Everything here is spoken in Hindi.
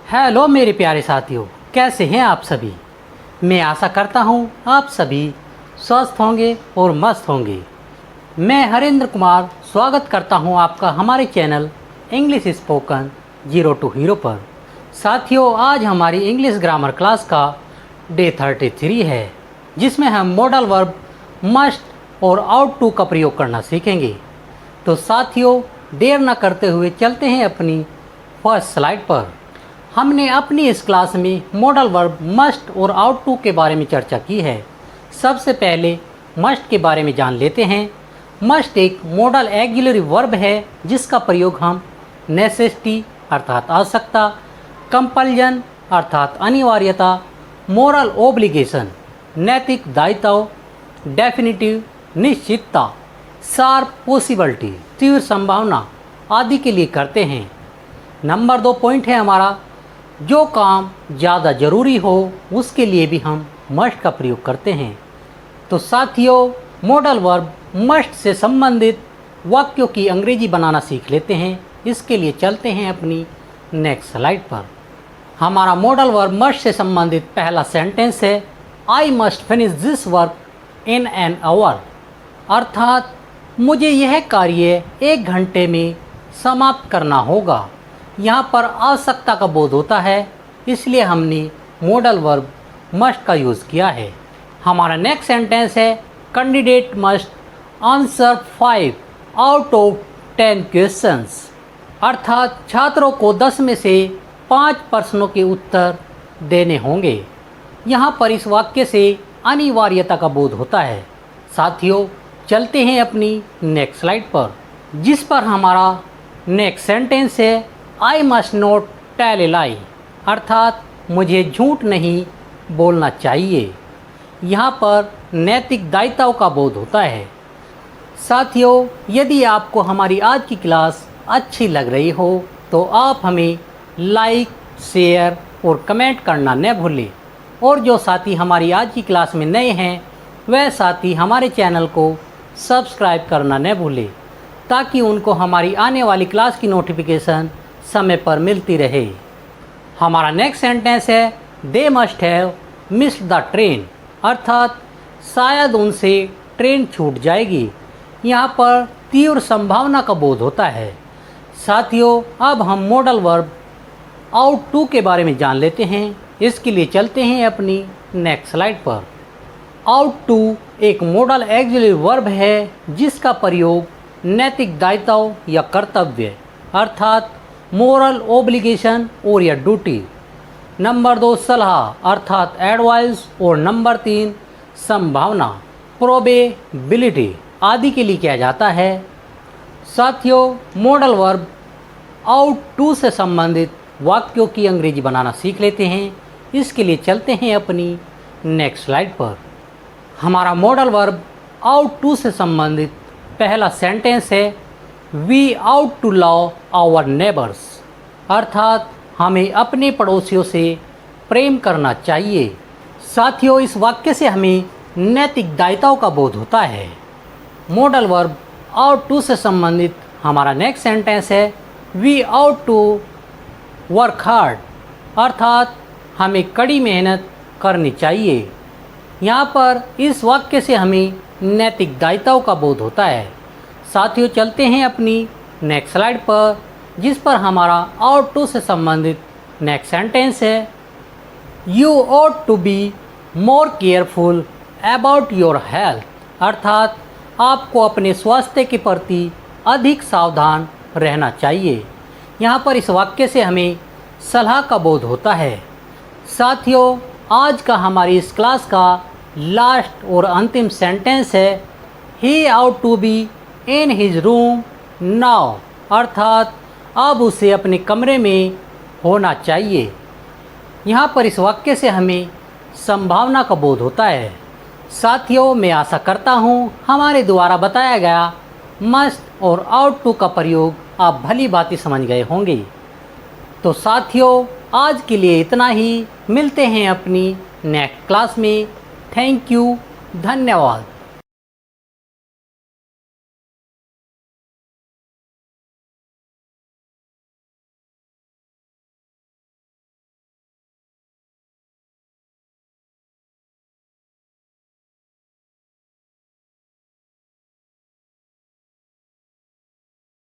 हेलो मेरे प्यारे साथियों, कैसे हैं आप सभी। मैं आशा करता हूं आप सभी स्वस्थ होंगे और मस्त होंगे। मैं हरेंद्र कुमार स्वागत करता हूं आपका हमारे channel English spoken zero to hero पर। साथियों, आज हमारी इंग्लिश ग्रामर क्लास का डे 33 है, जिसमें हम मॉडल वर्ब मस्ट और आउट टू का प्रयोग करना सीखेंगे। तो साथियों, देर न करते हुए चलते हैं अपनी फर्स्ट स्लाइड पर। हमने अपनी इस क्लास में मॉडल वर्ब मस्ट और आउट टू के बारे में चर्चा की है। सबसे पहले मस्ट के बारे में जान लेते हैं। मस्ट एक मॉडल ऑक्सिलरी वर्ब है, जिसका प्रयोग हम नेसेसिटी अर्थात आवश्यकता, कंपल्जन अर्थात अनिवार्यता, मोरल ओब्लिगेशन नैतिक दायित्व, डेफिनेटिव निश्चितता, शार्प पॉसिबिलिटी तीव्र संभावना आदि के लिए करते हैं। नंबर 2 पॉइंट है हमारा, जो काम ज़्यादा ज़रूरी हो उसके लिए भी हम मस्ट का प्रयोग करते हैं। तो साथियों, मॉडल वर्ब मस्ट से संबंधित वाक्यों की अंग्रेजी बनाना सीख लेते हैं। इसके लिए चलते हैं अपनी नेक्स्ट स्लाइड पर। हमारा मॉडल वर्ब मस्ट से संबंधित पहला सेंटेंस है, I must finish this work in an hour, अर्थात मुझे यह कार्य 1 घंटे में समाप्त करना होगा। यहाँ पर आवश्यकता का बोध होता है, इसलिए हमने मॉडल वर्ब मस्ट का यूज़ किया है। हमारा नेक्स्ट सेंटेंस है, candidate must answer 5 out of 10 questions, अर्थात छात्रों को 10 में से 5 प्रश्नों के उत्तर देने होंगे। यहाँ पर इस वाक्य से अनिवार्यता का बोध होता है। साथियों, चलते हैं अपनी नेक्स्ट स्लाइड पर, जिस पर हमारा नेक्स्ट सेंटेंस है, I must not tell a lie, अर्थात मुझे झूठ नहीं बोलना चाहिए। यहाँ पर नैतिक दायित्व का बोध होता है। साथियों, यदि आपको हमारी आज की क्लास अच्छी लग रही हो तो आप हमें लाइक, शेयर और कमेंट करना न भूलें। और जो साथी हमारी आज की क्लास में नए हैं, वह साथी हमारे चैनल को सब्सक्राइब करना न भूलें, ताकि उनको हमारी आने वाली क्लास की नोटिफिकेशन समय पर मिलती रहे। हमारा नेक्स्ट सेंटेंस है, they must have missed the train, अर्थात शायद उनसे ट्रेन छूट जाएगी। यहाँ पर तीव्र संभावना का बोध होता है। साथियों, अब हम मॉडल वर्ब आउट टू के बारे में जान लेते हैं। इसके लिए चलते हैं अपनी नेक्स्ट स्लाइड पर। आउट टू एक मॉडल ऑक्सिलरी वर्ब है, जिसका प्रयोग नैतिक दायित्व या कर्तव्य अर्थात मोरल ओब्लिगेशन और या ड्यूटी, नंबर 2 सलाह अर्थात एडवाइस, और नंबर 3 संभावना प्रोबेबिलिटी आदि के लिए किया जाता है। साथियों, मॉडल वर्ब आउट टू से संबंधित वाक्यों की अंग्रेजी बनाना सीख लेते हैं। इसके लिए चलते हैं अपनी नेक्स्ट स्लाइड पर। हमारा मॉडल वर्ब आउट टू से संबंधित पहला सेंटेंस है, we ought to love our neighbours, अर्थात हमें अपने पड़ोसियों से प्रेम करना चाहिए। साथियों, इस वाक्य से हमें नैतिक दायित्व का बोध होता है। मॉडल वर्ब आउट टू से संबंधित हमारा नेक्स्ट सेंटेंस है, we ought to work hard, अर्थात हमें कड़ी मेहनत करनी चाहिए। यहाँ पर इस वाक्य से हमें नैतिक दायित्व का बोध होता है। साथियों, चलते हैं अपनी नेक्स्ट स्लाइड पर, जिस पर हमारा आउट टू से संबंधित नेक्स्ट सेंटेंस है, you ought to be more careful about your health, अर्थात आपको अपने स्वास्थ्य के प्रति अधिक सावधान रहना चाहिए। यहाँ पर इस वाक्य से हमें सलाह का बोध होता है। साथियों, आज का हमारी इस क्लास का लास्ट और अंतिम सेंटेंस है, he out to be in his room now, अर्थात अब उसे अपने कमरे में होना चाहिए। यहाँ पर इस वाक्य से हमें संभावना का बोध होता है। साथियों, मैं आशा करता हूँ हमारे द्वारा बताया गया मस्ट और आउट टू का प्रयोग आप भली भांति समझ गए होंगे। तो साथियों, आज के लिए इतना ही। मिलते हैं अपनी नेक्स्ट क्लास में। थैंक यू, धन्यवाद।